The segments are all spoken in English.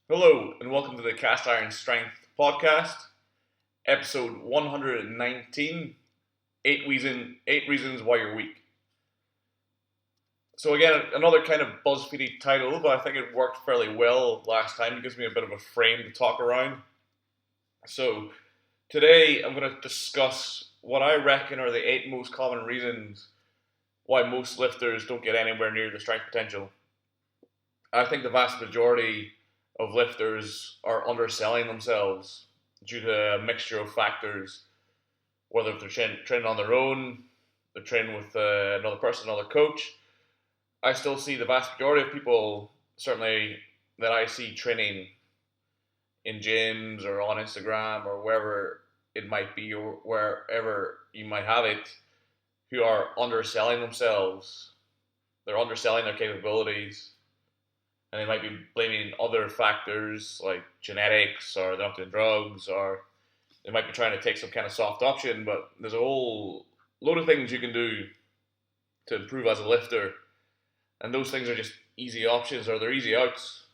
Hello, and welcome to the Cast Iron Strength Podcast, episode 119, eight reasons why you're weak. So again, another kind of BuzzFeedy title, but I think it worked fairly well last time. It gives me a bit of a frame to talk around. So today I'm going to discuss what I reckon are the 8 most common reasons why most lifters don't get anywhere near their strength potential. I think the vast majority of lifters are underselling themselves due to a mixture of factors, whether if they're training on their own, they're training with another person, another coach. I still see the vast majority of people, certainly that I see training in gyms or on Instagram or wherever it might be or wherever you might have it, who are underselling themselves. They're underselling their capabilities, and they might be blaming other factors like genetics, or they're not doing drugs, or they might be trying to take some kind of soft option. But there's a whole load of things you can do to improve as a lifter, and those things are just easy options or they're easy outs.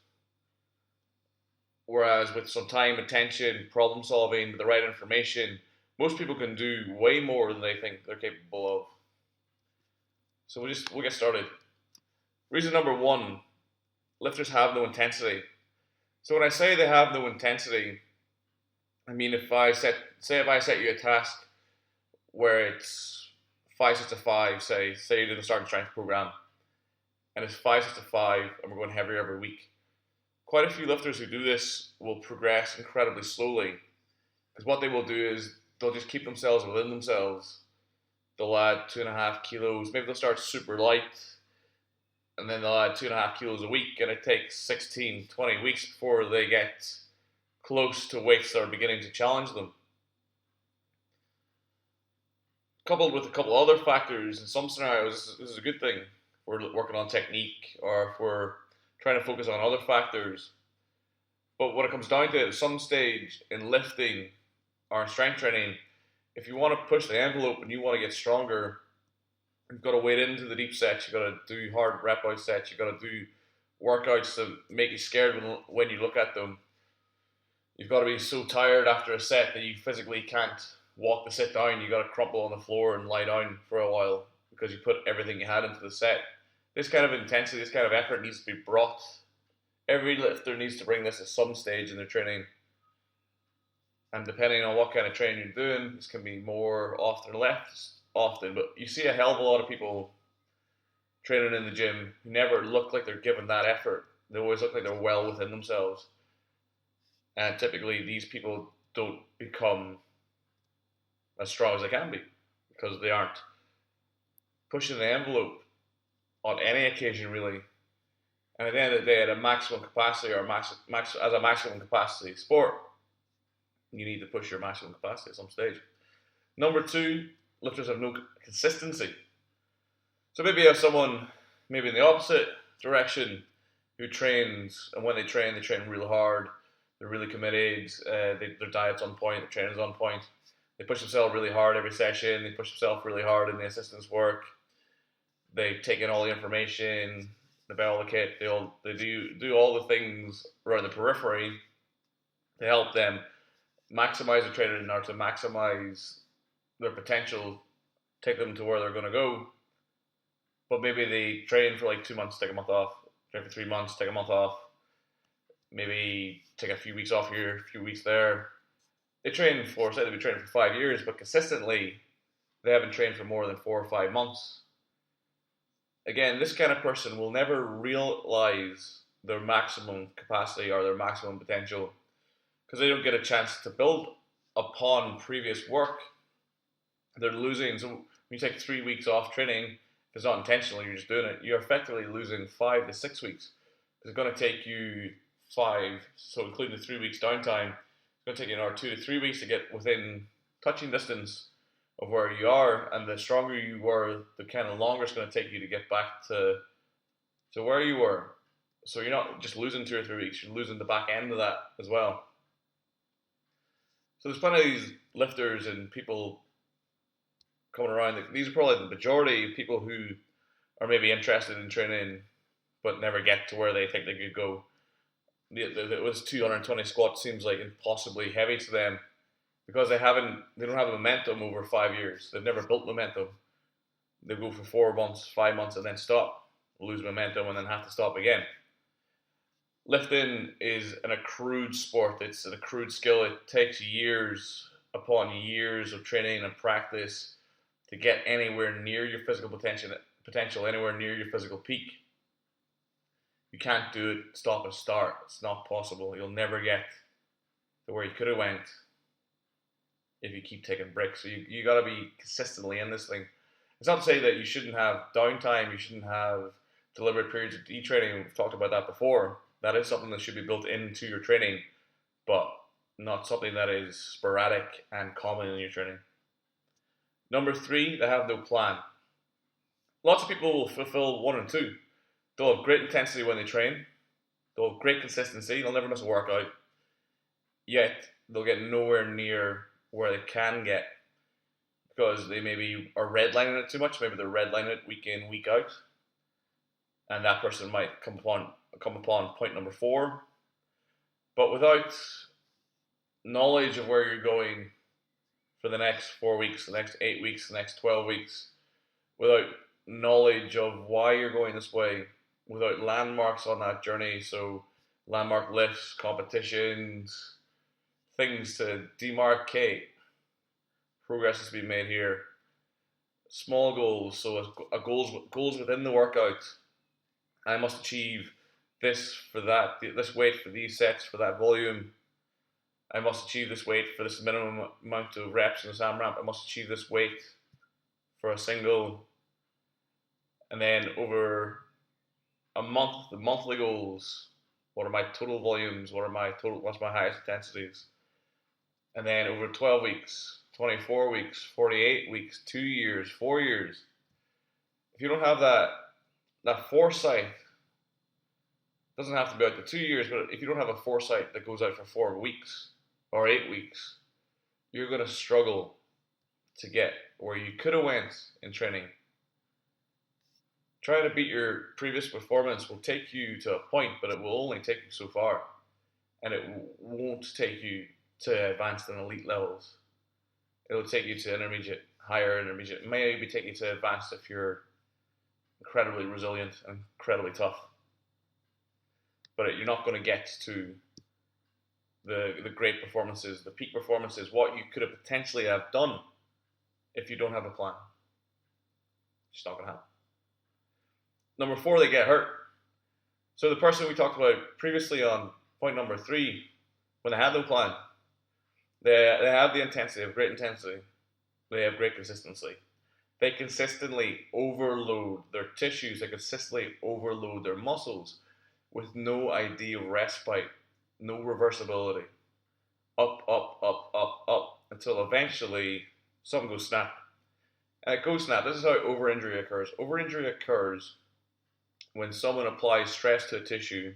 Whereas with some time, attention, problem solving, the right information, most people can do way more than they think they're capable of. So we'll get started. Reason number one: lifters have no intensity. So when I say they have no intensity, I mean if I set you a task where it's 5 sets of 5, say you did a starting strength program, and it's 5 sets of 5, and we're going heavier every week. Quite a few lifters who do this will progress incredibly slowly, because what they will do is they'll just keep themselves within themselves. They'll add 2.5 kilos. Maybe they'll start super light, and then they'll add 2.5 kilos a week, and it takes 16, 20 weeks before they get close to weights that are beginning to challenge them. Coupled with a couple other factors, in some scenarios, this is a good thing. If we're working on technique, or if we're trying to focus on other factors. But when it comes down to it, at some stage in lifting or in strength training, if you want to push the envelope and you want to get stronger, you've got to wade into the deep sets. You've got to do hard rep out sets. You've got to do workouts to make you scared when you look at them. You've got to be so tired after a set that you physically can't walk the sit down. You've got to crumple on the floor and lie down for a while because you put everything you had into the set. This kind of intensity, this kind of effort needs to be brought. Every lifter needs to bring this at some stage in their training. And depending on what kind of training you're doing, this can be more often or less often. But you see a hell of a lot of people training in the gym who never look like they're giving that effort. They always look like they're well within themselves. And typically these people don't become as strong as they can be because they aren't pushing the envelope on any occasion really. And at the end of the day, at a maximum capacity or as a maximum capacity sport, you need to push your maximum capacity at some stage. Number two, lifters have no consistency. So maybe you have someone maybe in the opposite direction who trains, and when they train real hard. They're really committed. Their diet's on point. Their training's on point. They push themselves really hard every session. They push themselves really hard in the assistance work. They take in all the information. They buy all the kit. They do all the things around the periphery to help them maximize their training in order to maximize their potential, take them to where they're going to go. But maybe they train for like 2 months, take a month off. Train for 3 months, take a month off. Maybe take a few weeks off here, a few weeks there. They've been training for 5 years, but consistently they haven't trained for more than 4 or 5 months. Again, this kind of person will never realize their maximum capacity or their maximum potential because they don't get a chance to build upon previous work. They're losing. So when you take 3 weeks off training, if it's not intentional, you're just doing it, you're effectively losing 5 to 6 weeks. It's going to take you 5, so including the 3 weeks downtime, it's going to take you another 2 to 3 weeks to get within touching distance of where you are, and the stronger you were, the kind of longer it's going to take you to get back to where you were. So you're not just losing 2 or 3 weeks, you're losing the back end of that as well. So there's plenty of these lifters and people coming around. These are probably the majority of people who are maybe interested in training but never get to where they think they could go. This 220 squat seems like impossibly heavy to them because they don't have a momentum over 5 years. They've never built momentum. They go for 4 months, 5 months, and then stop, lose momentum, and then have to stop again. Lifting is an accrued sport. It's an accrued skill. It takes years upon years of training and practice to get anywhere near your physical potential, anywhere near your physical peak. You can't do it stop and start. It's not possible. You'll never get to where you could have went if you keep taking breaks. So you got to be consistently in this thing. It's not to say that you shouldn't have downtime. You shouldn't have deliberate periods of detraining. We've talked about that before. That is something that should be built into your training, but not something that is sporadic and common in your training. Number 3, they have no plan. Lots of people will fulfill 1 and 2. They'll have great intensity when they train. They'll have great consistency. They'll never miss a workout. Yet, they'll get nowhere near where they can get because they maybe are redlining it too much. Maybe they're redlining it week in, week out. And that person might come upon point number 4. But without knowledge of where you're going for the next 4 weeks, the next 8 weeks, the next 12 weeks, without knowledge of why you're going this way, without landmarks on that journey, so landmark lifts, competitions, things to demarcate, progress has been made here, small goals, so goals within the workout. I must achieve this for that, this weight for these sets, for that volume. I must achieve this weight for this minimum amount of reps in the AMRAP. I must achieve this weight for a single. And then over a month, the monthly goals. What are my total volumes? What's my highest intensities? And then over 12 weeks, 24 weeks, 48 weeks, 2 years, 4 years. If you don't have that foresight, it doesn't have to be out to 2 years, but if you don't have a foresight that goes out for 4 weeks or 8 weeks, you're going to struggle to get where you could have went in training. Trying to beat your previous performance will take you to a point, but it will only take you so far. And it won't take you to advanced and elite levels. It'll take you to intermediate, higher intermediate. It may maybe take you to advanced if you're incredibly resilient and incredibly tough. But you're not going to get to the great performances, the peak performances, what you could have potentially have done if you don't have a plan. It's just not going to happen. Number 4, they get hurt. So the person we talked about previously on point number 3, when they had no plan, they have the intensity, they have great intensity, they have great consistency. They consistently overload their tissues, they consistently overload their muscles with no idea of respite, no reversibility. Up, up, up, up, up, until eventually something goes snap. And it goes snap. This is how overinjury occurs. Overinjury occurs when someone applies stress to a tissue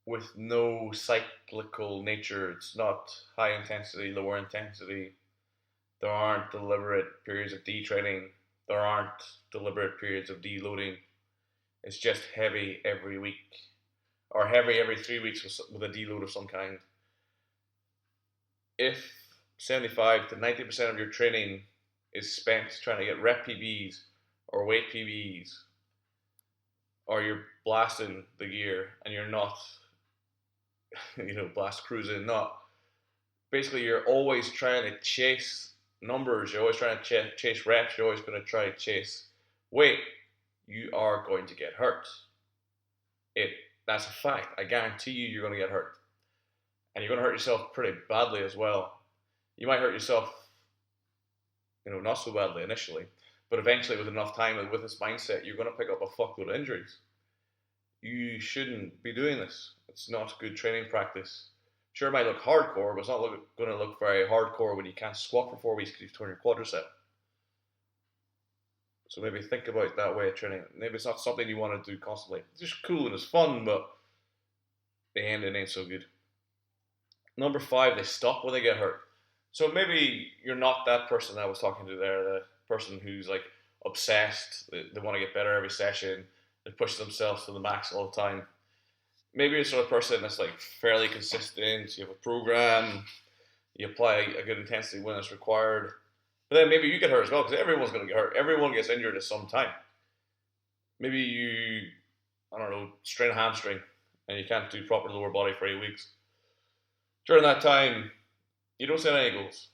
with no cyclical nature. It's not high intensity, lower intensity. There aren't deliberate periods of detraining. There aren't deliberate periods of deloading. It's just heavy every week, or heavy every 3 weeks with a deload of some kind. If 75 to 90% of your training is spent trying to get rep PBs or weight PBs, or you're blasting the gear and you're not, blast cruising, not, basically you're always trying to chase numbers, you're always trying to chase reps, you're always going to try to chase weight, you are going to get hurt. That's a fact. I guarantee you're going to get hurt. And you're going to hurt yourself pretty badly as well. You might hurt yourself, not so badly initially, but eventually with enough time and with this mindset, you're going to pick up a fuckload of injuries. You shouldn't be doing this. It's not good training practice. Sure, it might look hardcore, but it's not going to look very hardcore when you can't squat for 4 weeks because you've torn your quadricep. So maybe think about that way of training. Maybe it's not something you want to do constantly. It's just cool and it's fun, but the end it ain't so good. Number 5, they stop when they get hurt. So maybe you're not that person I was talking to there, the person who's like obsessed, they want to get better every session, they push themselves to the max all the time. maybe you're the sort of person that's like fairly consistent. You have a program, you apply a good intensity when it's required. But then maybe you get hurt as well because everyone's going to get hurt. Everyone gets injured at some time. Maybe you, I don't know, strain a hamstring and you can't do proper lower body for 8 weeks. During that time, you don't set any goals.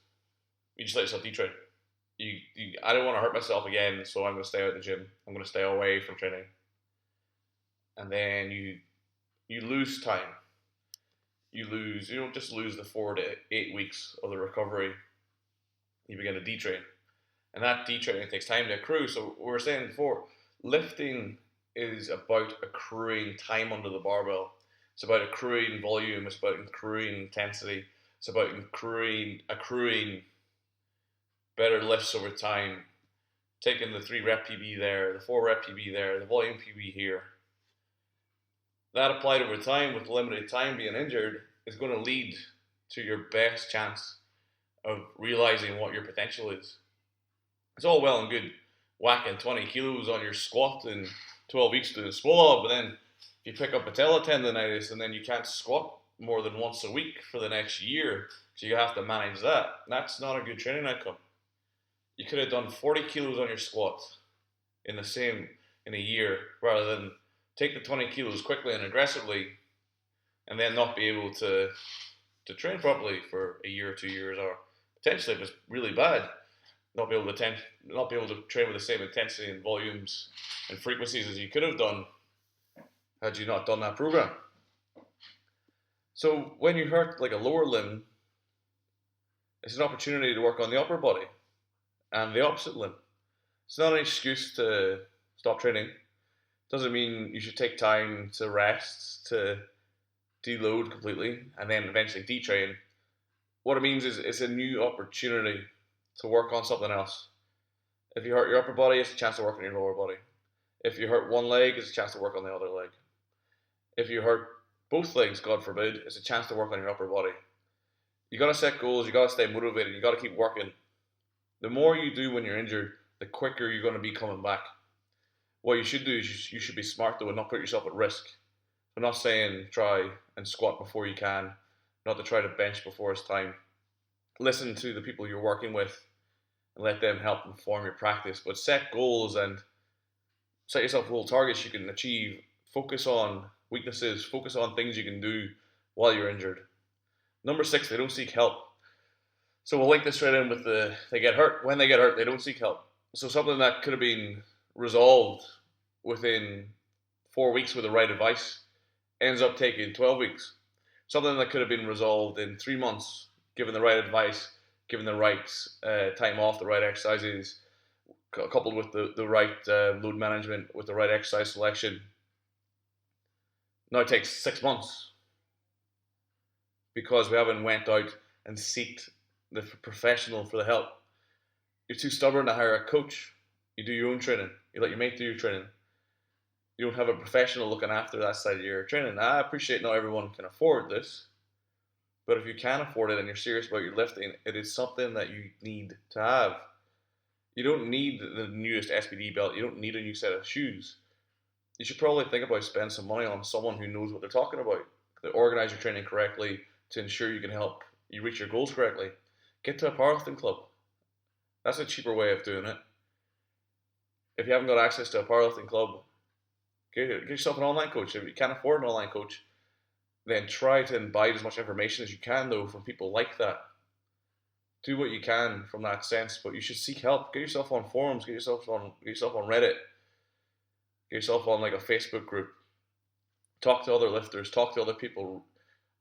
You just let yourself detrain. I don't want to hurt myself again, so I'm going to stay out of the gym. I'm going to stay away from training. And then you lose time. You don't just lose the 4 to 8 weeks of the recovery. You begin to detrain. And that detraining takes time to accrue. So we were saying before, lifting is about accruing time under the barbell. It's about accruing volume. It's about accruing intensity. It's about accruing better lifts over time. Taking the 3 rep PB there, the 4 rep PB there, the volume PB here. That applied over time with limited time being injured is going to lead to your best chance of realizing what your potential is. It's all well and good whacking 20 kilos on your squat in 12 weeks to swallow, but then if you pick up patella tendonitis and then you can't squat more than once a week for the next year, so you have to manage that. That's not a good training outcome. You could have done 40 kilos on your squat in a year rather than take the 20 kilos quickly and aggressively and then not be able to train properly for a year or 2 years, or potentially if it's really bad, not be able to train with the same intensity and volumes and frequencies as you could have done had you not done that program. So when you hurt like a lower limb, it's an opportunity to work on the upper body and the opposite limb. It's not an excuse to stop training. Doesn't mean you should take time to rest, to deload completely, and then eventually detrain. What it means is it's a new opportunity to work on something else. If you hurt your upper body, it's a chance to work on your lower body. If you hurt one leg, it's a chance to work on the other leg. If you hurt both legs, God forbid, it's a chance to work on your upper body. You gotta set goals, you gotta stay motivated, you gotta keep working. The more you do when you're injured, the quicker you're gonna be coming back. What you should do is you should be smart though and not put yourself at risk. I'm not saying try and squat before you can, not to try to bench before it's time. Listen to the people you're working with and let them help inform your practice. But set goals and set yourself little targets you can achieve. Focus on weaknesses, focus on things you can do while you're injured. Number 6, they don't seek help. So we'll link this straight in with they get hurt. When they get hurt, they don't seek help. So something that could have been resolved within 4 weeks with the right advice ends up taking 12 weeks. Something that could have been resolved in 3 months, given the right advice, given the right time off, the right exercises, coupled with the right load management, with the right exercise selection. Now it takes 6 months because we haven't went out and sought the professional for the help. You're too stubborn to hire a coach. You do your own training. You let your mate do your training. You don't have a professional looking after that side of your training. Now, I appreciate not everyone can afford this, but if you can afford it and you're serious about your lifting, it is something that you need to have. You don't need the newest SPD belt. You don't need a new set of shoes. You should probably think about spending some money on someone who knows what they're talking about, to organize your training correctly, to ensure you can help you reach your goals correctly. Get to a powerlifting club. That's a cheaper way of doing it. If you haven't got access to a powerlifting club, get yourself an online coach. If you can't afford an online coach, then try to imbibe as much information as you can, though, from people like that. Do what you can from that sense, but you should seek help. Get yourself on forums. Get yourself on Reddit. Get yourself on like a Facebook group. Talk to other lifters. Talk to other people.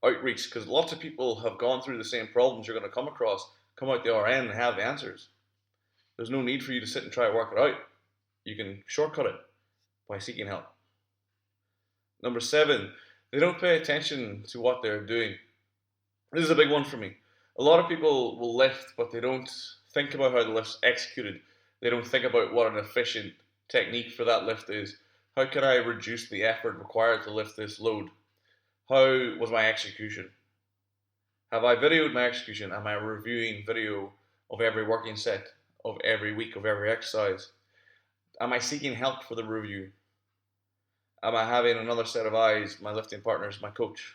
Outreach, because lots of people have gone through the same problems you're going to come across, come out the RN and have the answers. There's no need for you to sit and try to work it out. You can shortcut it by seeking help. Number 7, they don't pay attention to what they're doing. This is a big one for me. A lot of people will lift, but they don't think about how the lift's executed. They don't think about what an efficient technique for that lift is. How can I reduce the effort required to lift this load? How was my execution? Have I videoed my execution? Am I reviewing video of every working set, of every week, of every exercise? Am I seeking help for the review? Am I having another set of eyes? My lifting partners, my coach,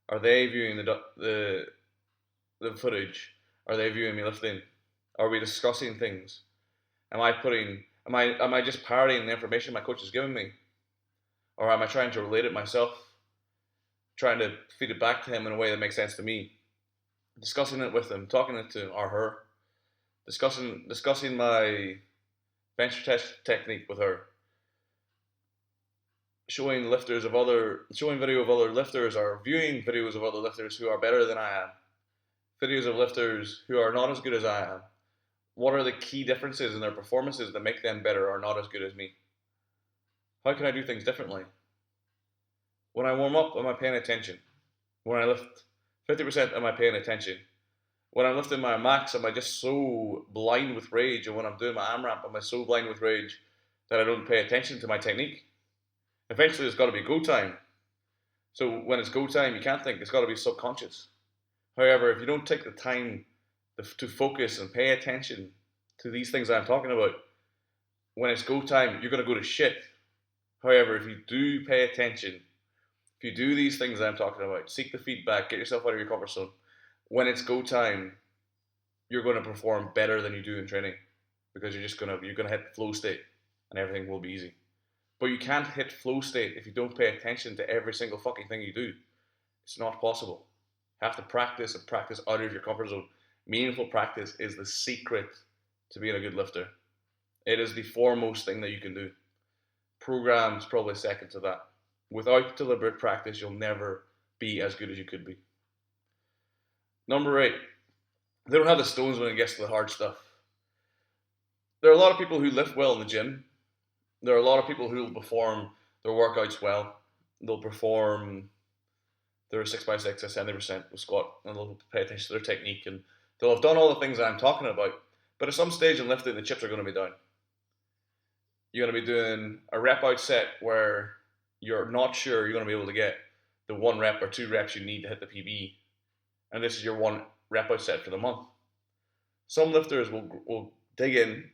are they viewing the footage? Are they viewing me lifting? Are we discussing things? Am I just parroting the information my coach is giving me, or am I trying to relate it myself, trying to feed it back to him in a way that makes sense to me? Discussing it with him, talking it to him or her, discussing my bench test technique with her, showing video of other lifters or viewing videos of other lifters who are better than I am, videos of lifters who are not as good as I am. What are the key differences in their performances that make them better or not as good as me? How can I do things differently? When I warm up, am I paying attention? When I lift 50%, am I paying attention? When I'm lifting my max, am I just so blind with rage? And when I'm doing my AMRAP, am I so blind with rage that I don't pay attention to my technique? Eventually, it's got to be go time. So when it's go time, you can't think. It's got to be subconscious. However, if you don't take the time to focus and pay attention to these things I'm talking about, when it's go time, you're going to go to shit. However, if you do pay attention, if you do these things I'm talking about, seek the feedback, get yourself out of your comfort zone, when it's go time, you're going to perform better than you do in training, because you're going to hit flow state and everything will be easy. But you can't hit flow state if you don't pay attention to every single fucking thing you do. It's not possible. You have to practice and practice out of your comfort zone. Meaningful practice is the secret to being a good lifter. It is the foremost thing that you can do. Programs probably second to that. Without deliberate practice, you'll never be as good as you could be. Number 8, they don't have the stones when it gets to the hard stuff. There are a lot of people who lift well in the gym. There are a lot of people who will perform their workouts well. They'll perform their 6x6 at 70% with squat, and they'll pay attention to their technique, and they'll have done all the things I'm talking about. But at some stage in lifting, the chips are going to be down. You're going to be doing a rep out set where you're not sure you're going to be able to get the 1 rep or 2 reps you need to hit the PB, and this is your 1 rep out set for the month. Some lifters will dig in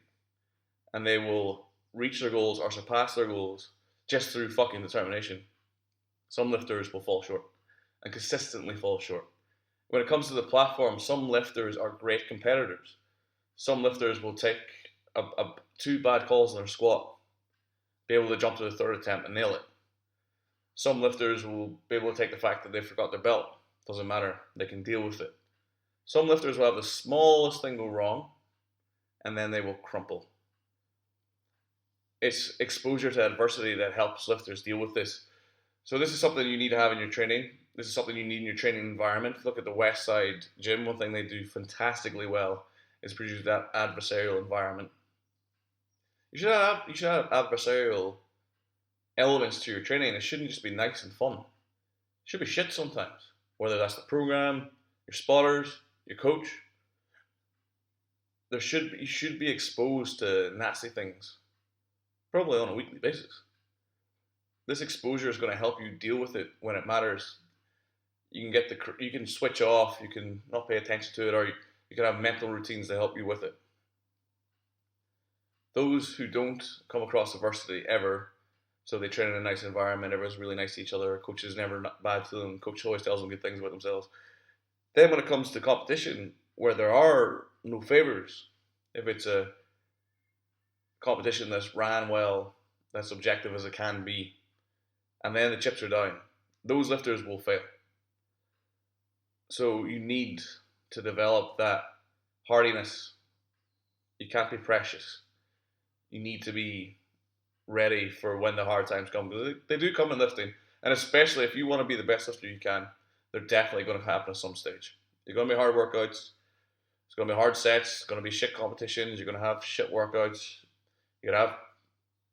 and they will reach their goals or surpass their goals just through fucking determination. Some lifters will fall short and consistently fall short. When it comes to the platform, some lifters are great competitors. Some lifters will take 2 bad calls in their squat, be able to jump to the 3rd attempt and nail it. Some lifters will be able to take the fact that they forgot their belt. Doesn't matter, they can deal with it. Some lifters will have the smallest thing go wrong and then they will crumple. It's exposure to adversity that helps lifters deal with this. So this is something you need to have in your training. This is something you need in your training environment. Look at the West Side Gym. One thing they do fantastically well is produce that adversarial environment. You should have adversarial elements to your training. It shouldn't just be nice and fun. It should be shit sometimes. Whether that's the program, your spotters, your coach. You should be exposed to nasty things, probably on a weekly basis. This exposure is going to help you deal with it when it matters. You can switch off, you can not pay attention to it, or you can have mental routines to help you with it. Those who don't come across adversity ever, so they train in a nice environment, everyone's really nice to each other, coach is never bad to them, coach always tells them good things about themselves. Then when it comes to competition, where there are no favours, if it's a competition that's ran well, that's objective as it can be, and then the chips are down, those lifters will fail. So you need to develop that hardiness. You can't be precious. You need to be ready for when the hard times come, because they do come in lifting, and especially if you want to be the best lifter you can, they're definitely going to happen at some stage. You're going to be hard workouts, it's going to be hard sets, it's going to be shit competitions, you're going to have shit workouts, you're going to have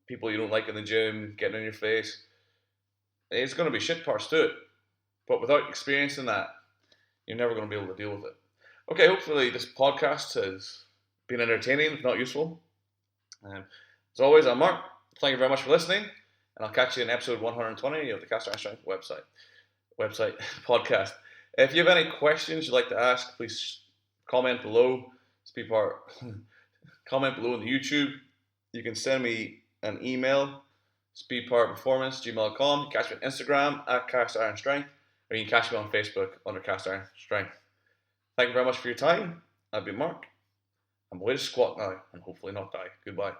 people you don't like in the gym getting in your face. It's going to be shit parts to it, but without experiencing that, you're never going to be able to deal with it. Okay, hopefully this podcast has been entertaining, if not useful. As always, I'm Mark. Thank you very much for listening, and I'll catch you in episode 120 of the Cast Iron Strength website podcast. If you have any questions you'd like to ask, please comment below. Comment below on the YouTube. You can send me an email speedpowerperformance@gmail.com. You can catch me on Instagram at Cast Iron Strength, or you can catch me on Facebook under Cast Iron Strength. Thank you very much for your time. I've been Mark. I'm away to squat now and hopefully not die. Goodbye.